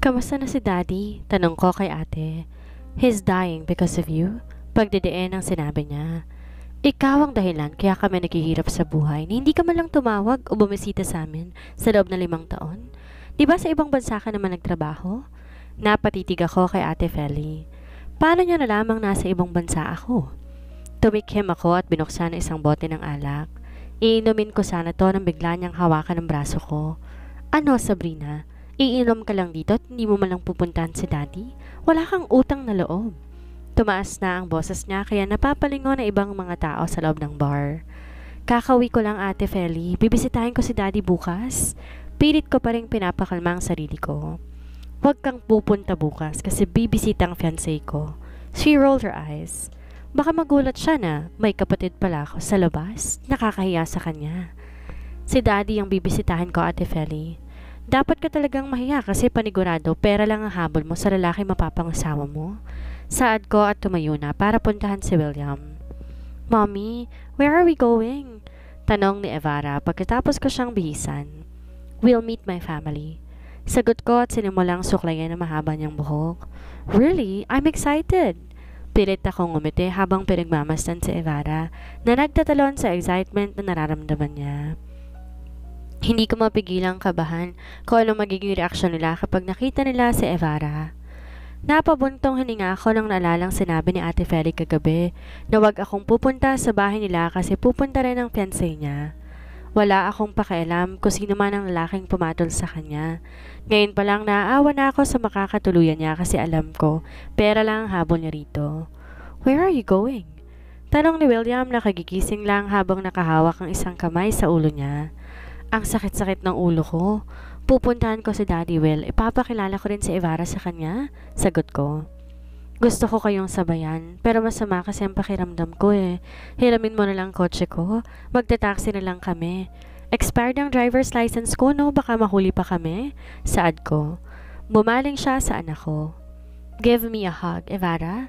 Kamusta na si Daddy? Tanong ko kay ate. He's dying because of you. Pagdidiin ang sinabi niya. Ikaw ang dahilan kaya kami naghihirap sa buhay na hindi ka man lang tumawag o bumisita sa amin sa loob ng 5 taon. Di ba sa ibang bansa ka naman nagtrabaho? Napatitig ako kay ate Feli. Paano niya na lamang nasa ibang bansa ako? Tumikhim ako at binuksan ang isang bote ng alak. Iinumin ko sana to nang bigla niyang hawakan ng braso ko. Ano, Sabrina? Iinom ka lang dito at hindi mo man lang pupuntahan si Daddy? Wala kang utang na loob. Tumaas na ang boses niya kaya napapalingon na ibang mga tao sa loob ng bar. Kakauwi ko lang ate Feli, bibisitahin ko si Daddy bukas. Pilit ko pa rin pinapakalma ang sarili ko. Huwag kang pupunta bukas kasi bibisita ang fiancé ko. She rolled her eyes. Baka magulat siya na may kapatid pala ako sa labas. Nakakahiya sa kanya. Si Daddy ang bibisitahin ko ate Feli. Dapat ka talagang mahiya kasi panigurado pera lang ang habol mo sa lalaki mapapangasawa mo. Saad ko at tumayo na para puntahan si William. Mommy, where are we going? Tanong ni Evara pagkatapos ko siyang bihisan. We'll meet my family. Sagot ko at sinimulang suklayan ang mahaba niyang buhok. Really? I'm excited! Pilit akong umiti habang pinagmamasdan si Evara na nagtatalon sa excitement na nararamdaman niya. Hindi ko mapigilang kabahan kung anong magiging reaksyon nila kapag nakita nila si Evara. Napabuntong hininga ako nang naalalang sinabi ni Ate Feli kagabi na wag akong pupunta sa bahay nila kasi pupunta rin ang fiancé niya. Wala akong pakialam kung sino man ang lalaking pumatol sa kanya. Ngayon pa lang naaawa na ako sa makakatuluyan niya kasi alam ko pera lang ang habol niya rito. Where are you going? Tanong ni William na kagigising lang habang nakahawak ang isang kamay sa ulo niya. Ang sakit-sakit ng ulo ko. Pupuntahan ko si Daddy Will. Ipapakilala ko rin si Evara sa kanya. Sagot ko. Gusto ko kayong sabayan, pero masama kasi ang pakiramdam ko eh. Hiramin mo na lang kotse ko. Magta-taxi na lang kami. Expired ang driver's license ko, no? Baka mahuli pa kami. Saad ko. Bumaling siya sa anak ko. Give me a hug, Evara.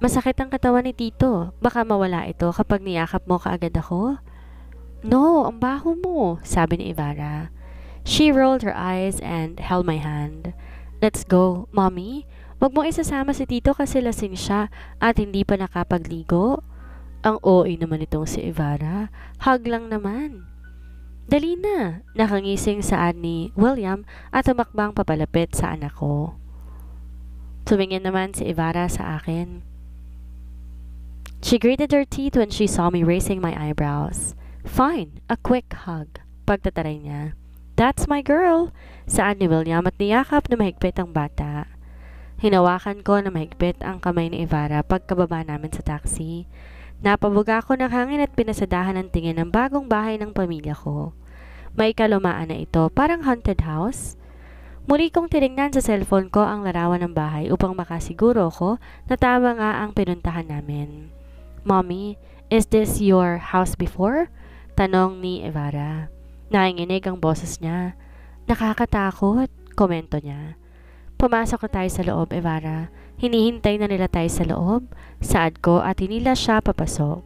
Masakit ang katawan ni Tito. Baka mawala ito kapag niyakap mo kaagad ako. No, ang baho mo, sabi ni Evara. She rolled her eyes and held my hand. Let's go, Mommy. Wag mong isasama si Tito kasi lasing siya at hindi pa nakapagligo. Ang OA naman itong si Evara. Hug lang naman. Dali na, nakangising saad ni William at tumakbang papalapit sa anak ko. Tumingin naman si Evara sa akin. She gritted her teeth when she saw me raising my eyebrows. Fine, a quick hug. Pagtataray niya. That's my girl, saan ni William at niyakap na mahigpit ang bata. Hinawakan ko na mahigpit ang kamay ni Evara pagkababa namin sa taxi. Napabuga ko ng hangin at pinasadahan ang tingin ng bagong bahay ng pamilya ko. May kalumaan na ito, parang haunted house. Muli kong tinignan sa cellphone ko ang larawan ng bahay upang makasiguro ko na tama nga ang pinuntahan namin. Mommy, is this your house before? Tanong ni Evara. Nanginginig ang boses niya. Nakakatakot, komento niya. Pumasok na tayo sa loob, Evara. Hinihintay na nila tayo sa loob. Saad ko at hinila siya papasok.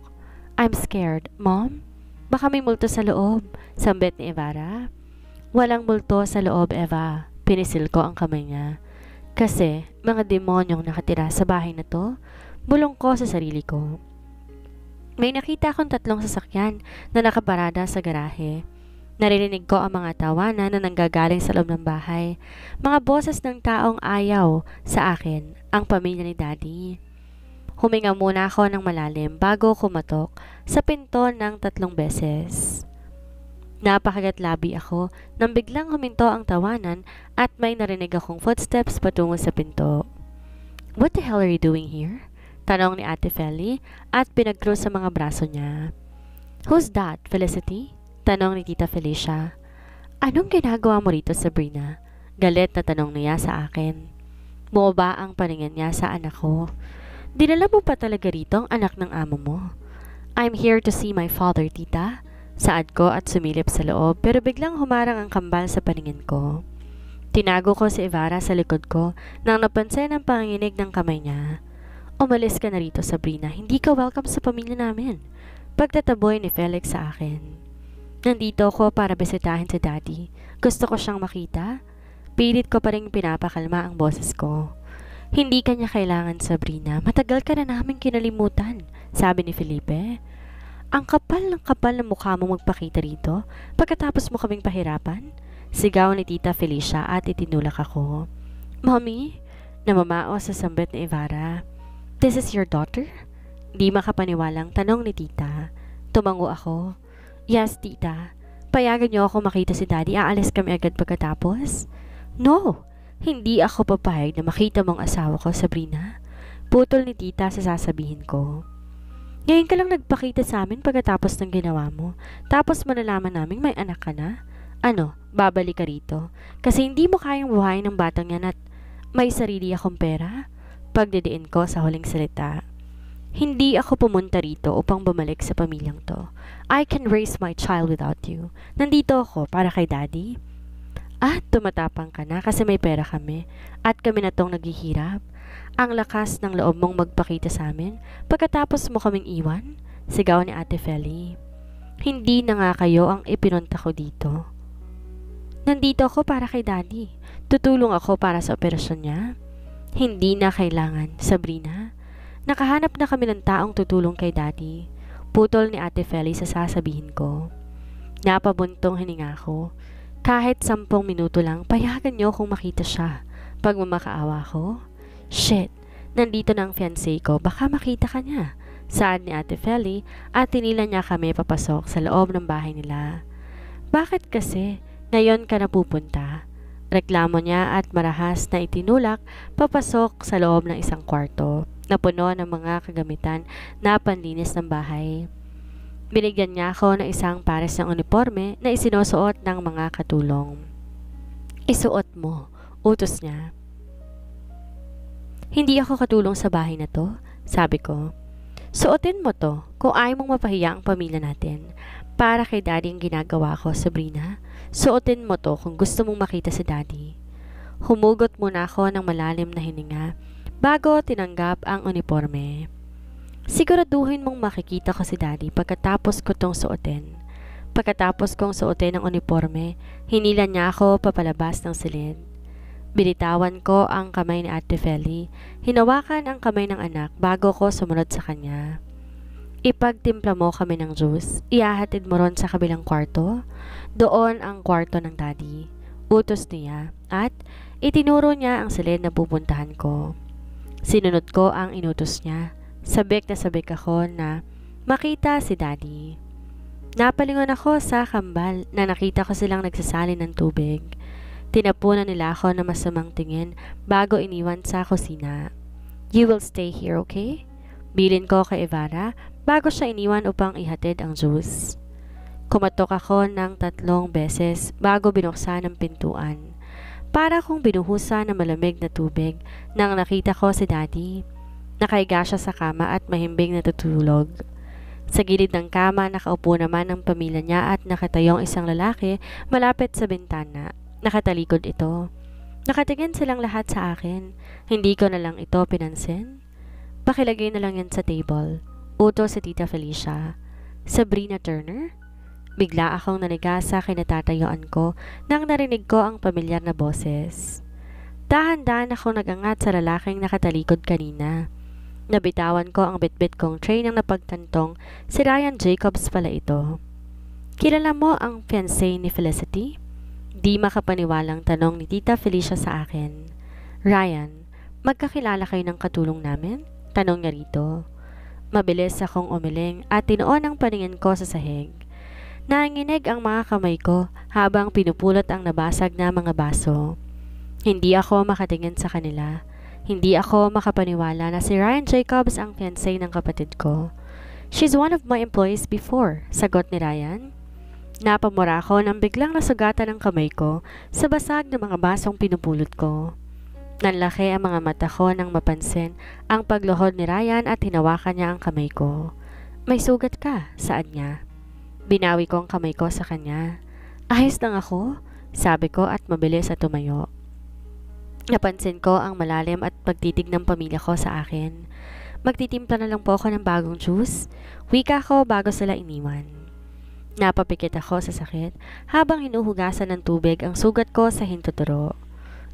I'm scared, Mom. Baka may multo sa loob, sambit ni Evara. Walang multo sa loob, Eva. Pinisil ko ang kamay niya. Kasi mga demonyong nakatira sa bahay na to, bulong ko sa sarili ko. May nakita akong 3 sasakyan na nakaparada sa garahe. Naririnig ko ang mga tawanan na nanggagaling sa loob ng bahay. Mga boses ng taong ayaw sa akin, ang pamilya ni Daddy. Huminga muna ako ng malalim bago kumatok sa pinto ng 3 beses. Napakagatlabi ako nang biglang huminto ang tawanan at may narinig akong footsteps patungo sa pinto. What the hell are you doing here? Tanong ni Ate Feli at pinag-cross sa mga braso niya. Who's that, Felicity? Tanong ni Tita Felicia. Anong ginagawa mo rito, Sabrina? Galit na tanong niya sa akin. Bumaba ang paningin niya sa anak ko. Dinala mo pa talaga rito ang anak ng amo mo? I'm here to see my father, Tita. Saad ko at sumilip sa loob pero biglang humarang ang kambal sa paningin ko. Tinago ko si Evara sa likod ko nang napansin ang panginginig ng kamay niya. Umalis ka na rito, Sabrina. Hindi ka welcome sa pamilya namin. Pagtataboy ni Felix sa akin. Nandito ako para bisitahin si Daddy. Gusto ko siyang makita. Pilit ko pa rin pinapakalma ang boses ko. Hindi kanya kailangan, Sabrina. Matagal ka na namin kinalimutan, sabi ni Felipe. Ang kapal ng mukha mo magpakita rito pagkatapos mo kaming pahirapan. Sigaw ni Tita Felicia at itinulak ako. Mommy, namamao sa sambit ni Ivara. This is your daughter? Di makapaniwalang tanong ni Tita. Tumango ako. Yes, Tita. Payagan niyo ako makita si Daddy. Aalis kami agad pagkatapos? No, hindi ako papayag na makita mong asawa ko, Sabrina. Putol ni Tita sa sasabihin ko. Ngayon ka lang nagpakita sa amin pagkatapos ng ginawa mo. Tapos malalaman namin may anak ka na. Ano, babalik ka rito? Kasi hindi mo kayang buhayin ng batang yan at may sarili akong pera? Pagdidiin ko sa huling salita. Hindi ako pumunta rito upang bumalik sa pamilyang to. I can raise my child without you. Nandito ako para kay Daddy. At tumatapang ka na kasi may pera kami at kami na tong naghihirap. Ang lakas ng loob mong magpakita sa amin pagkatapos mo kaming iwan? Sigaw ni Ate Feli. Hindi na nga kayo ang ipinunta ko dito. Nandito ako para kay Daddy. Tutulong ako para sa operasyon niya. Hindi na kailangan, Sabrina. Nakahanap na kami ng taong tutulong kay Daddy. Putol ni Ate Feli sa sasabihin ko. Napabuntong hininga ko. Kahit 10 minuto lang, payagan niyo kung makita siya. Pag mamakaawa ko, shit, nandito na ang fiancé ko, baka makita ka niya. Saad ni Ate Feli at tinila niya kami papasok sa loob ng bahay nila. Bakit kasi ngayon ka napupunta? Reklamo niya at marahas na itinulak papasok sa loob ng isang kwarto na puno ng mga kagamitan na panlinis ng bahay. Binigyan niya ako ng isang pares ng uniforme na isinusuot ng mga katulong. Isuot mo, utos niya. Hindi ako katulong sa bahay na to, sabi ko. Suotin mo to kung ayaw mong mapahiya ang pamilya natin. Para kay Daddy ang ginagawa ko, Sabrina. Suotin mo to kung gusto mong makita si Daddy. Humugot muna ako ng malalim na hininga bago tinanggap ang uniforme. Siguraduhin mong makikita ko si Daddy pagkatapos ko tong suotin. Pagkatapos kong suotin ang uniforme, hinila niya ako papalabas ng silid. Binitawan ko ang kamay ni Ate Feli. Hinawakan ang kamay ng anak bago ko sumunod sa kanya. Ipagtimpla mo kami ng juice. Ihahatid mo ron sa kabilang kwarto. Doon ang kwarto ng Daddy. Utos niya at itinuro niya ang silid na pupuntahan ko. Sinunod ko ang inutos niya. Sabik ako na makita si Daddy. Napalingon ako sa kambal na nakita ko silang nagsasalin ng tubig. Tinapunan nila ako na masamang tingin bago iniwan sa kusina. You will stay here, okay? Bilin ko kay Ivara bago siya iniwan upang ihatid ang juice. Kumatok ako ng 3 beses bago binuksan ang pintuan. Para kong binuhusan ng malamig na tubig nang nakita ko si Daddy. Nakahiga siya sa kama at mahimbing natutulog. Sa gilid ng kama, nakaupo naman ang pamilya niya at nakatayong isang lalaki malapit sa bintana. Nakatalikod ito. Nakatingin silang lahat sa akin. Hindi ko na lang ito pinansin. Pakilagay na lang yan sa table. Utos si Tita Felicia. Sabrina Turner? Bigla akong naniga sa kinatatayuan ko nang narinig ko ang pamilyar na boses. Dahan-dahan akong nagangat sa lalaking nakatalikod kanina. Nabitawan ko ang bitbit kong tray nang napagtantong si Ryan Jacobs pala ito. Kilala mo ang fiancé ni Felicity? Di makapaniwalang tanong ni Tita Felicia sa akin. Ryan, magkakilala kayo ng katulong namin? Tanong niya rito. Mabilis akong umiling at tinuon ang paningin ko sa sahig. Nanginginig ang mga kamay ko habang pinupulot ang nabasag na mga baso. Hindi ako makatingin sa kanila. Hindi ako makapaniwala na si Ryan Jacobs ang fiancé ng kapatid ko. She's one of my employees before, sagot ni Ryan. Napamura ako nang biglang nasugatan ang kamay ko sa basag ng mga basong pinupulot ko. Nanlaki ang mga mata ko nang mapansin ang pagluhod ni Ryan at hinawakan niya ang kamay ko. May sugat ka, saad niya. Binawi ko ang kamay ko sa kanya. Ayos lang ako, sabi ko at mabilis at tumayo. Napansin ko ang malalim at pagtitig ng pamilya ko sa akin. Magtitimpla na lang po ako ng bagong juice. Wika ko bago sila iniwan. Napapikit ako sa sakit habang hinuhugasan ng tubig ang sugat ko sa hintuturo.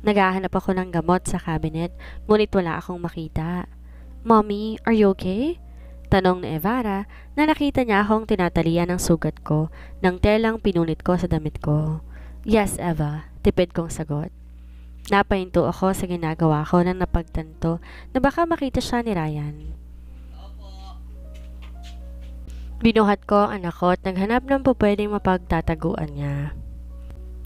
Naghahanap ako ng gamot sa cabinet, ngunit wala akong makita. Mommy, are you okay? Tanong ni Evara na nakita niya akong tinatalian ng sugat ko ng telang pinunit ko sa damit ko. Yes, Eva, tipid kong sagot. Napahinto ako sa ginagawa ko nang napagtanto na baka makita siya ni Ryan. Binuhat ko ang anak ko at naghanap ng pwedeng mapagtataguan niya.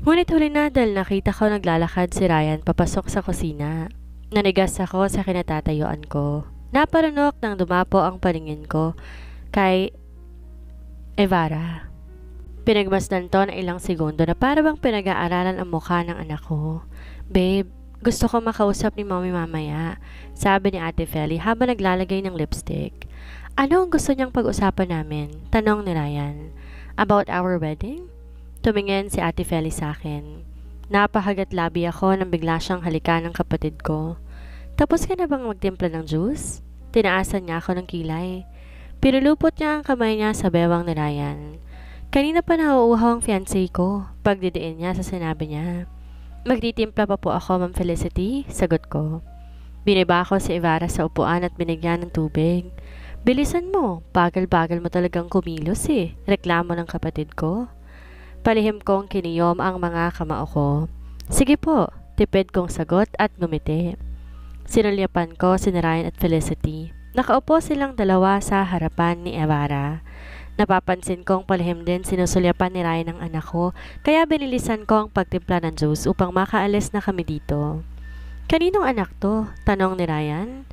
Ngunit huli na dahil nakita ko naglalakad si Ryan papasok sa kusina. Nanigas ako sa kinatatayuan ko. Naparunok nang dumapo ang paningin ko kay Evara. Pinagmasdan to ng ilang segundo na para bang pinag-aaralan ang mukha ng anak ko. Babe, gusto ko makausap ni Mommy mamaya, sabi ni Ate Feli habang naglalagay ng lipstick. Ano ang gusto niyang pag-usapan namin? Tanong ni Ryan. About our wedding? Tumingin si Ate Feli sa akin. Napahagat labi ako nang bigla siyang halikan ng kapatid ko. Tapos ka na bang magtimpla ng juice? Tinaasan niya ako ng kilay. Pinulupot niya ang kamay niya sa bewang ni Ryan. Kanina pa nauuhaw ang fiancé ko. Pagdidiin niya sa sinabi niya. Magtitimpla pa po ako, Ma'am Felicity, sagot ko. Biniba ko si Evara sa upuan at binigyan ng tubig. Bilisan mo, bagal-bagal mo talagang kumilos eh, reklamo ng kapatid ko. Palihim kong kiniyom ang mga kamao ko. Sige po, tipid kong sagot at ngumiti. Sinulyapan ko si Ryan at Felicity. Nakaupo silang dalawa sa harapan ni Evara. Napapansin kong palihim din sinusulyapan ni Ryan ang anak ko, kaya binilisan ko ang pagtimpla ng juice upang makaalis na kami dito. Kaninong anak to? Tanong ni Ryan.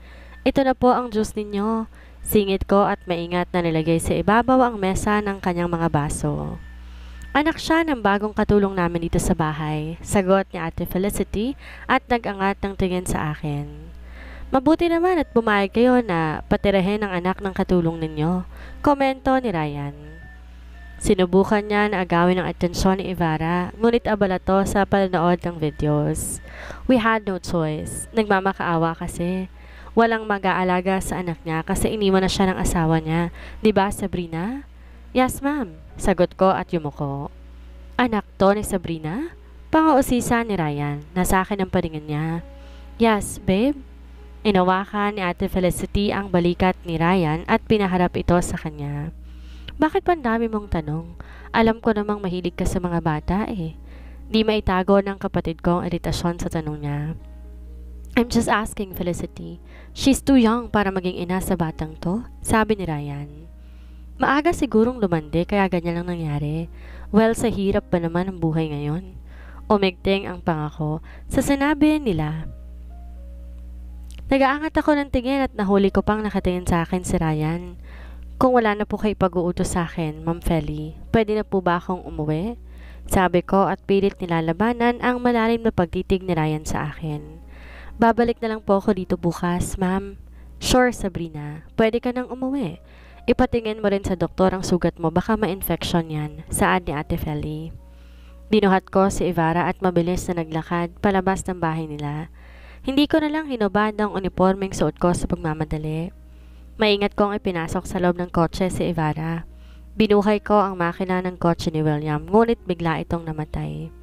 Ito na po ang juice ninyo. Singit ko at maingat na nilagay sa ibabaw ang mesa ng kanyang mga baso. Anak siya ng bagong katulong namin dito sa bahay, sagot ni Ate Felicity at nag-angat ng tingin sa akin. Mabuti naman at pumayag kayo na patirahin ang anak ng katulong ninyo, komento ni Ryan. Sinubukan niya na agawin ang atensyon ni Evara, ngunit abala to sa panonood ng videos. We had no choice, nagmamakaawa kasi. Walang mag-aalaga sa anak niya kasi iniwan na siya ng asawa niya, di ba Sabrina? Yes ma'am, sagot ko at yumuko. Anak to ni Sabrina? Pangausisa ni Ryan, nasa akin ang paningin niya. Yes, babe. Inawakan ni Ate Felicity ang balikat ni Ryan at pinaharap ito sa kanya. Bakit pa ang dami mong tanong? Alam ko namang mahilig ka sa mga bata eh. Di maitago ng kapatid ko ang iritasyon sa tanong niya. I'm just asking, Felicity. She's too young para maging ina sa batang to, sabi ni Ryan. Maaga sigurong lumande kaya ganyan lang nangyari. Well, sa hirap ba naman ang buhay ngayon? Umigting ang pangako sa sinabi nila. Nagaangat ako ng tingin at nahuli ko pang nakatingin sa akin si Ryan. Kung wala na po kayo pag-uutos sa akin, Ma'am Feli, pwede na po ba akong umuwi? Sabi ko at pilit nilalabanan ang malalim na pagtitig ni Ryan sa akin. Babalik na lang po ako dito bukas, ma'am. Sure, Sabrina. Pwede ka nang umuwi. Ipatingin mo rin sa doktor ang sugat mo, baka ma-infection yan, saad ni Ate Feli. Binuhat ko si Evara at mabilis na naglakad palabas ng bahay nila. Hindi ko na lang hinubad ang uniformeng suot ko sa pagmamadali. Maingat kong ipinasok sa loob ng kotse si Evara. Binuhay ko ang makina ng kotse ni William, ngunit bigla itong namatay.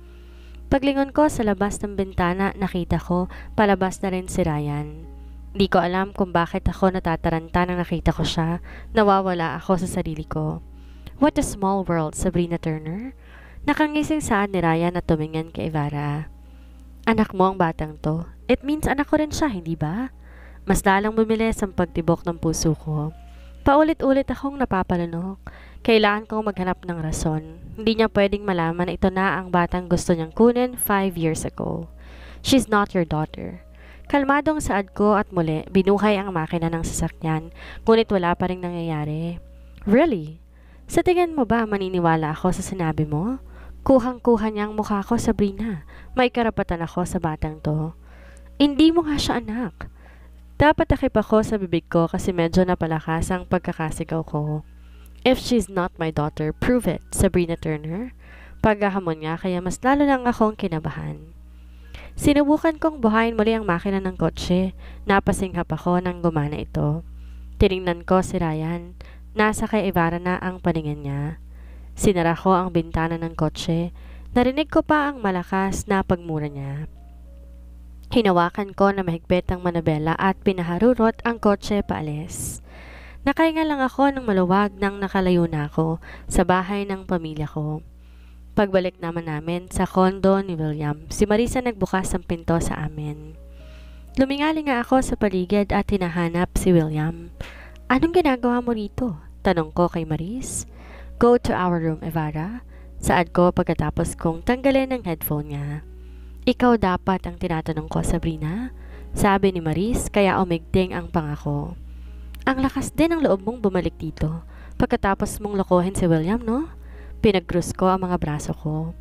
Paglingon ko sa labas ng bintana, nakita ko palabas na rin si Ryan. Di ko alam kung bakit ako natataranta nang nakita ko siya. Nawawala ako sa sarili ko. What a small world, Sabrina Turner. Nakangising saan ni Ryan at tumingin kay Evara. Anak mo ang batang to. It means anak ko rin siya, hindi ba? Mas lalang bumilis ang pagtibok ng puso ko. Paulit-ulit akong napapalunok. Kailangan kong maghanap ng rason. Hindi niya pwedeng malaman na ito na ang batang gusto niyang kunin 5 years ago. She's not your daughter. Kalmadong saad ko at muli, binuhay ang makina ng sasakyan, ngunit wala pa rin nangyayari. Really? Sa tingin mo ba maniniwala ako sa sinabi mo? Kuhang-kuha niya ang mukha ko, Sabrina. May karapatan ako sa batang to. Hindi mo nga siya anak. Dapat takip ako sa bibig ko kasi medyo napalakas ang pagkakasigaw ko. If she's not my daughter, prove it, Sabrina Turner. Paghahamon niya kaya mas lalo lang akong kinabahan. Sinubukan kong buhayin muli ang makina ng kotse. Napasinghap ako nang gumana ito. Tiningnan ko si Ryan. Nasa kay Evara na ang paningin niya. Sinara ko ang bintana ng kotse. Narinig ko pa ang malakas na pagmura niya. Hinawakan ko na mahigpit ang manabela at pinaharurot ang kotse paalis. Nakahinga lang ako ng maluwag nang nakalayo na ako sa bahay ng pamilya ko. Pagbalik naman namin sa kondo ni William, si Marisa nagbukas ng pinto sa amin. Lumingali nga ako sa paligid at hinahanap si William. "Anong ginagawa mo rito?" tanong ko kay Maris. "Go to our room, Evara," saad ko pagkatapos kong tanggalin ang headphone niya. "Ikaw dapat ang tinatanong ko, Sabrina," sabi ni Maris, kaya umigting ang pangako. "Ang lakas din ng loob mong bumalik dito pagkatapos mong lokohin si William, no?" Pinagkrus ko ang mga braso ko.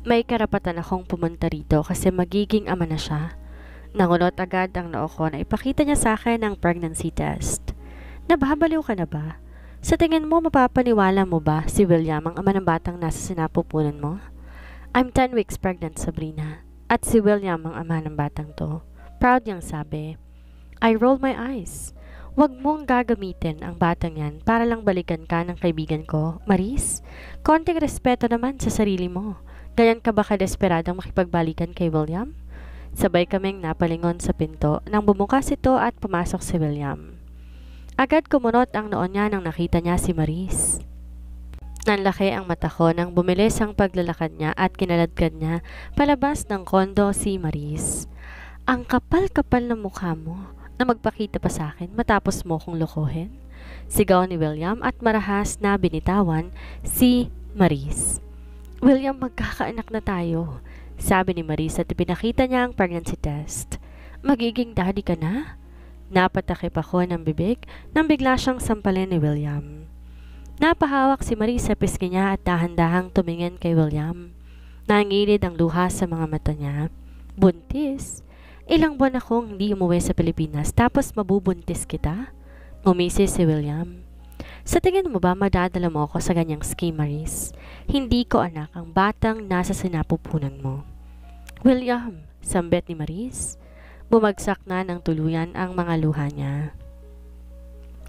May karapatan akong pumunta rito kasi magiging ama na siya. Nangunot agad ang noo ko na ipakita niya sa akin ang pregnancy test. "Nababaliw ka na ba? Sa tingin mo mapapaniwala mo ba si William ang ama ng batang nasa sinapupunan mo?" "I'm 10 weeks pregnant, Sabrina. At si William ang ama ng batang to," proud niyang sabi. I rolled my eyes. "Wag mong gagamitin ang batang yan para lang balikan ka ng kaibigan ko, Maris. Konting respeto naman sa sarili mo. Ganyan ka ba kadesperadong makipagbalikan kay William?" Sabay kaming napalingon sa pinto nang bumukas ito at pumasok si William. Agad kumunot ang noo niya nang nakita niya si Maris. Nanlaki ang mata ko nang bumilis ang paglalakad niya at kinaladkad niya palabas ng kondo si Maris. "Ang kapal-kapal ng mukha mo na magpakita pa sa akin matapos mo kong lokohin," sigaw ni William at marahas na binitawan si Maris. "William, magkakaanak na tayo," sabi ni Maris at pinakita niya ang pregnancy test. "Magiging daddy ka na?" Napatakip ako ng bibig nang bigla siyang sampalin ni William. Napahawak si Maris sa pisngi niya at dahan-dahang tumingin kay William. Nangilid ang luha sa mga mata niya. "Buntis? Ilang buwan akong hindi umuwi sa Pilipinas tapos mabubuntis kita?" Ngumisi si William. "Sa tingin mo ba madadala mo ako sa ganyang scheme, Maris? Hindi ko anak ang batang nasa sinapupunan mo." "William," sambit ni Maris. Bumagsak na ng tuluyan ang mga luha niya.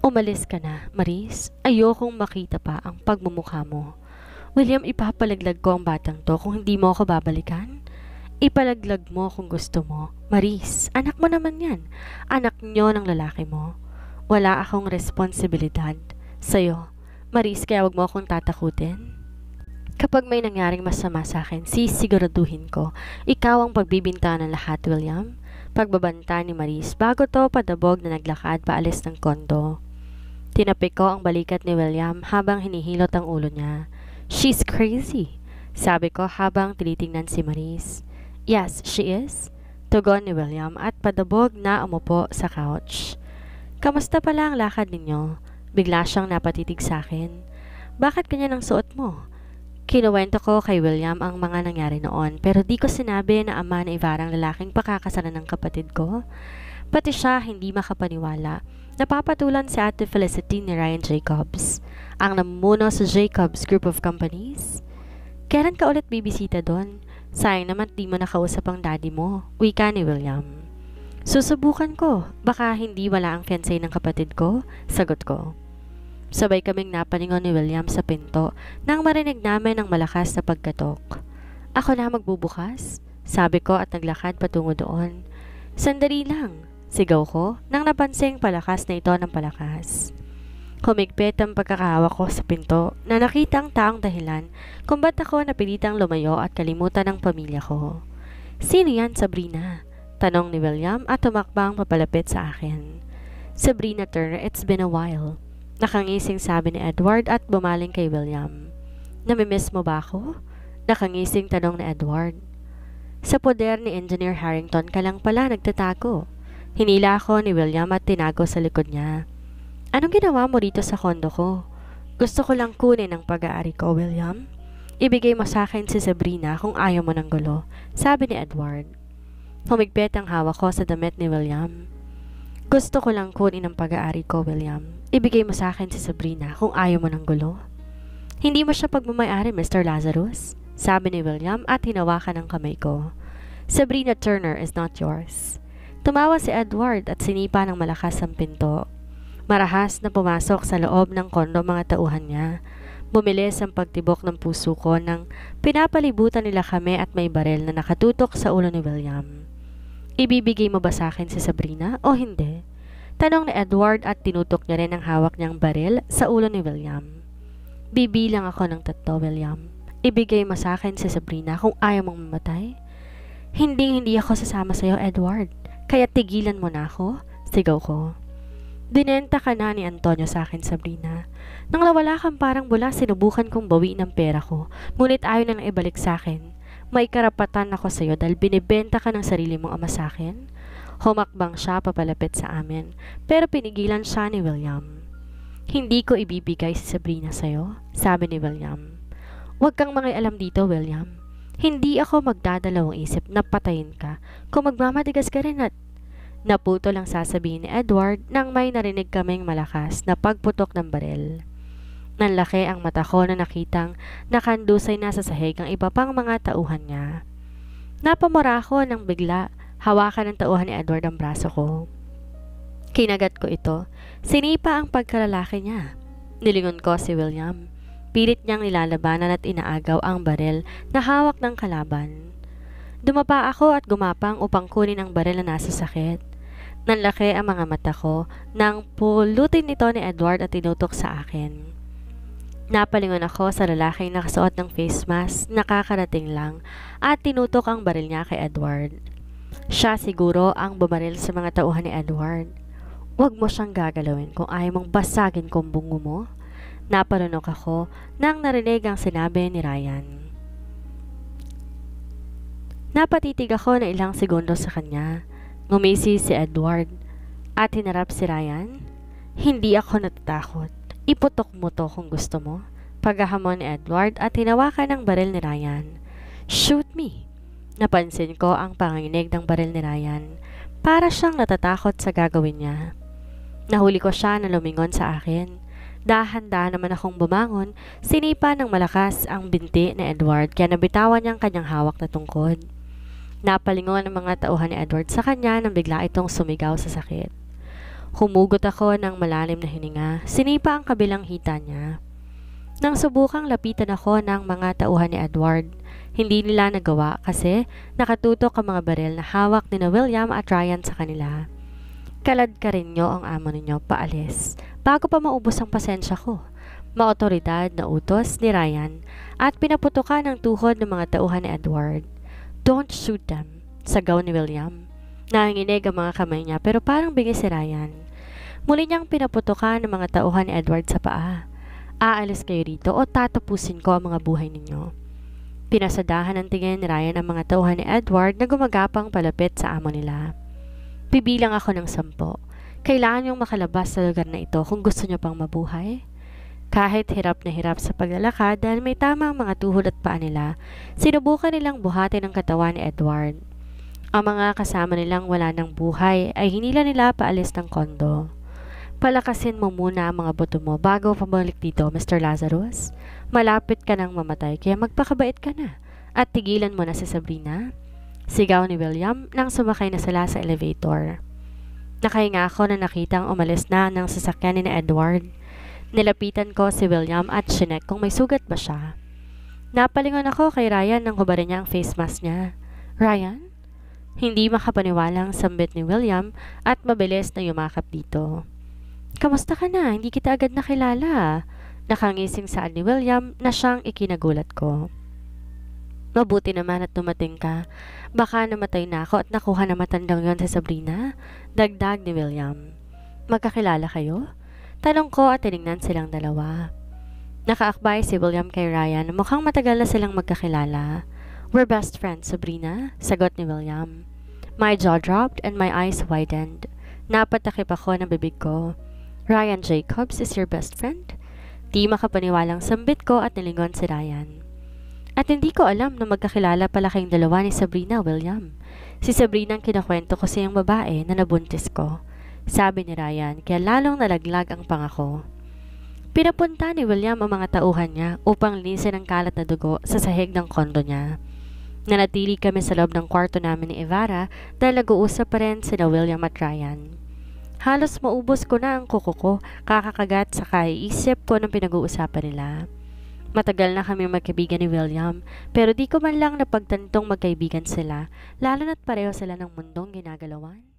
"Umalis ka na, Maris. Ayokong makita pa ang pagmumukha mo." "William, ipapalaglag ko ang batang to kung hindi mo ako babalikan." "Ipalaglag mo kung gusto mo. Maris, anak mo naman yan. Anak niyo ng lalaki mo. Wala akong responsibilidad sa'yo, Maris, kaya wag mo akong tatakutin. Kapag may nangyaring masama sa akin, sisiguraduhin ko ikaw ang pagbibinta ng lahat, William." Pagbabanta ni Maris bago to padabog na naglakad paalis ng kondo. Tinapik ko ang balikat ni William habang hinihilot ang ulo niya. "She's crazy," sabi ko habang tinitingnan si Maris. "Yes, she is," tugon ni William at padabog na umupo sa couch. "Kamusta pala ang lakad ninyo?" Bigla siyang napatitig sa akin. "Bakit ganyan ang suot mo?" Kinuwento ko kay William ang mga nangyari noon pero di ko sinabi na ama ni Ivara ang lalaking pakakasalan ng kapatid ko. Pati siya hindi makapaniwala. Napapatulan si Ate Felicity ni Ryan Jacobs, ang namumuno sa Jacobs Group of Companies. "Kailan ka ulit bibisita doon? Sayang naman di mo nakausap ang daddy mo," wika ni William. "Susubukan ko. Baka hindi wala ang fiancé ng kapatid ko," sagot ko. Sabay kaming napalingon ni William sa pinto nang marinig namin ang malakas na pagkatok. "Ako na magbubukas," sabi ko at naglakad patungo doon. "Sandali lang," sigaw ko nang napansing palakas na ito ng palakas. Humigpit ang pagkakahawak ko sa pinto na nakita ang taong dahilan kung ba't ako napilitang lumayo at kalimutan ang pamilya ko. "Sino yan, Sabrina?" tanong ni William at tumakbang papalapit sa akin. "Sabrina Turner, it's been a while," nakangising sabi ni Edward at bumaling kay William. "Namimiss mo ba ako?" Nakangising tanong ni Edward. "Sa poder ni Engineer Harrington ka lang pala nagtatago." Hinila ako ni William at tinago sa likod niya. "Anong ginawa mo rito sa kondo ko?" "Gusto ko lang kunin ang pag-aari ko, William. Ibigay mo sa akin si Sabrina kung ayaw mo ng gulo," sabi ni Edward. Humigpit ang hawak ko sa damit ni William. "Gusto ko lang kunin ang pag-aari ko, William. Ibigay mo sa akin si Sabrina kung ayaw mo ng gulo." "Hindi mo siya pagmamayari, Mr. Lazarus," sabi ni William at hinawakan ang kamay ko. "Sabrina Turner is not yours." Tumawa si Edward at sinipa ng malakas ang pinto. Marahas na pumasok sa loob ng kondo mga tauhan niya. Bumilis ang pagtibok ng puso ko nang pinapalibutan nila kami at may barel na nakatutok sa ulo ni William. Ibibigay mo ba sa akin si Sabrina o hindi? Tanong ni Edward at tinutok niya rin ang hawak niyang baril sa ulo ni William. Bibilang ako ng 3, William. Ibigay mo sa akin si Sabrina kung ayaw mong mamatay. Hindi ako sasama sa'yo, Edward. Kaya tigilan mo na ako, sigaw ko. Binenta ka na ni Antonio sa akin, Sabrina. Nang nawala kang parang bula, sinubukan kong bawiin ang pera ko, ngunit ayaw na nang ibalik sa akin. May karapatan ako sa'yo dahil binibenta ka ng sarili mong ama sa akin. Humakbang siya papalapit sa amin, pero pinigilan siya ni William. Hindi ko ibibigay si Sabrina sa'yo, sabi ni William. Huwag kang mangialam dito, William. Hindi ako magdadalawang isip na patayin ka kung magmamatigas ka rin at naputo lang sasabihin ni Edward nang may narinig kaming malakas na pagputok ng baril. Nanlaki ang mata ko na nakitang nakandusay na sa sahig ang iba pang mga tauhan niya. Napamura ako nang bigla hawakan ng tauhan ni Edward ang braso ko. Kinagat ko ito. Sinipa ang pagkalalaki niya. Nilingon ko si William. Pilit niyang nilalabanan at inaagaw ang baril na hawak ng kalaban. Dumapa ako at gumapang upang kunin ang baril na nasa sakit. Nanlaki ang mga mata ko nang pulutin nito ni Edward at tinutok sa akin. Napalingon ako sa lalaking nakasuot ng face mask, nakakarating lang, at tinutok ang baril niya kay Edward. Siya siguro ang bumaril sa mga tauhan ni Edward. Huwag mo siyang gagalawin kung ayaw mong basagin kong bungo mo. Napalunok ako nang narinig ang sinabi ni Ryan. Napatitig ako na ilang segundo sa kanya. Ngumisi si Edward at hinarap si Ryan. Hindi ako natatakot. Iputok mo to kung gusto mo. Paghahamon ni Edward at hinawakan ang baril ni Ryan. Shoot me! Napansin ko ang panginginig ng baril ni Ryan. Para siyang natatakot sa gagawin niya. Nahuli ko siya na lumingon sa akin. Dahan-dahan naman akong bumangon, sinipa ng malakas ang binti ni Edward kaya nabitawan niya ang kanyang hawak na tungkod. Napalingon ang mga tauhan ni Edward sa kanya nang bigla itong sumigaw sa sakit. Humugot ako ng malalim na hininga, sinipa ang kabilang hita niya. Nang subukang lapitan ako ng mga tauhan ni Edward, hindi nila nagawa kasi nakatutok ang mga baril na hawak ni William at Ryan sa kanila. Kalad ka rin nyo ang amo ninyo, paalis, bago pa maubos ang pasensya ko. Maotoridad na utos ni Ryan at pinaputukan ng tuhod ng mga tauhan ni Edward. Don't shoot them, sagaw ni William. Nanginginig ang mga kamay niya pero parang bingi si Ryan. Muli niyang pinaputukan ng mga tauhan ni Edward sa paa. Aalis kayo rito o tatapusin ko ang mga buhay ninyo. Pinasadahan ng tingin ni Ryan ang mga tauhan ni Edward na gumagapang palapit sa amo nila. Bibilang ako ng 10. Kailangan niyong makalabas sa lugar na ito kung gusto niyo pang mabuhay. Kahit hirap na hirap sa paglalakad dahil may tamang mga tuhod at paa nila, sinubukan nilang buhatin ang katawan ni Edward. Ang mga kasama nilang wala ng buhay ay hinila nila paalis ng kondo. Palakasin mo muna ang mga buto mo bago pabalik dito, Mr. Lazarus. Malapit ka nang mamatay kaya magpakabait ka na at tigilan mo na si Sabrina. Sigaw ni William nang sumakay na sila sa elevator. Nakahinga ako na nakitang umalis na ng sasakyan ni Edward. Nilapitan ko si William at chinek kung may sugat ba siya. Napalingon ako kay Ryan nang hubarin niya ang face mask niya. Ryan? Hindi makapaniwalang sambit ni William at mabilis na yumakap dito. Kamusta ka na? Hindi kita agad nakilala. Nakangising saan ni William na siyang ikinagulat ko. Mabuti naman at dumating ka. Baka namatay na ako at nakuha na matandang yon sa Sabrina. Dagdag ni William. Magkakilala kayo? Tanong ko at tinignan silang dalawa. Nakaakbay si William kay Ryan. Mukhang matagal na silang magkakilala. We're best friends, Sabrina, sagot ni William. My jaw dropped and my eyes widened. Napatakip ako ng bibig ko. Ryan Jacobs is your best friend? Di makapaniwalang sambit ko at nilingon si Ryan. At hindi ko alam na magkakilala pala kayong dalawa ni Sabrina, William. Si Sabrina ang kinakwento ko sa iyong babae na nabuntis ko. Sabi ni Ryan, kaya lalong nalaglag ang pangako. Pinapunta ni William ang mga tauhan niya upang linisin ang kalat na dugo sa sahig ng kondo niya. Nanatili kami sa loob ng kwarto namin ni Evara dahil nag-uusap pa rin sina William at Ryan. Halos maubos ko na ang kuko ko, kakakagat sa kaiisip ko ng pinag-uusapan nila. Matagal na kami magkaibigan ni William, pero di ko man lang napagtantong magkaibigan sila, lalo na't pareho sila ng mundong ginagalawan.